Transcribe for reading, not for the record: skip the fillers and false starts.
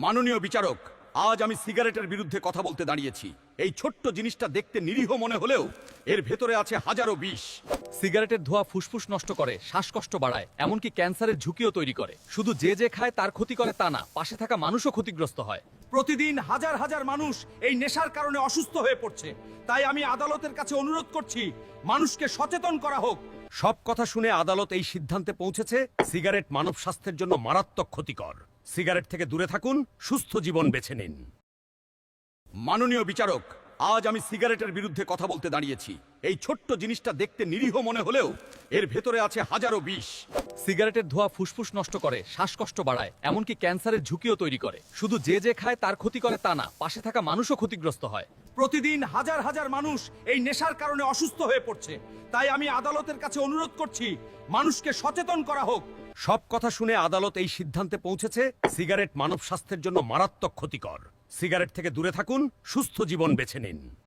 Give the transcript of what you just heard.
মাননীয় বিচারক, আজ আমি সিগারেটের বিরুদ্ধে কথা বলতে দাঁড়িয়েছি। এই ছোট্ট জিনিসটা দেখতে নিরীহ মনে হলেও এর ভেতরে আছে হাজারো বিষ। সিগারেটের ধোঁয়া ফুসফুস নষ্ট করে, শ্বাসকষ্ট বাড়ায়, এমনকি ক্যান্সারের ঝুঁকিও তৈরি করে। শুধু যে যে খায় তার ক্ষতি করে তা না, পাশে থাকা মানুষও ক্ষতিগ্রস্ত হয়। প্রতিদিন হাজার হাজার মানুষ এই নেশার কারণে অসুস্থ হয়ে পড়ছে। তাই আমি আদালতের কাছে অনুরোধ করছি, মানুষকে সচেতন করা হোক। সব কথা শুনে আদালত এই সিদ্ধান্তে পৌঁছেছে, সিগারেট মানব স্বাস্থ্যের জন্য মারাত্মক ক্ষতিকর। সিগারেট থেকে দূরে থাকুন, সুস্থ জীবন বেছে নিন। মাননীয় বিচারক, আজ আমি সিগারেটের বিরুদ্ধে কথা বলতে দাঁড়িয়েছি। এই ছোট্ট জিনিসটা দেখতে নিরীহ মনে হলেও এর ভেতরে আছে হাজারো বিষ। সিগারেটের ধোঁয়া ফুসফুস নষ্ট করে, শ্বাসকষ্ট বাড়ায়, এমনকি ক্যান্সারের ঝুঁকিও তৈরি করে। শুধু যে যে খায় তার ক্ষতি করে তা না, পাশে থাকা মানুষও ক্ষতিগ্রস্ত হয়। প্রতিদিন হাজার হাজার মানুষ এই নেশার কারণে অসুস্থ হয়ে পড়ছে। তাই আমি আদালতের কাছে অনুরোধ করছি, মানুষকে সচেতন করা হোক। সব কথা শুনে আদালত এই সিদ্ধান্তে পৌঁছেছে, সিগারেট মানব স্বাস্থ্যের জন্য মারাত্মক ক্ষতিকর। সিগারেট থেকে দূরে থাকুন, সুস্থ জীবন বেছে নিন।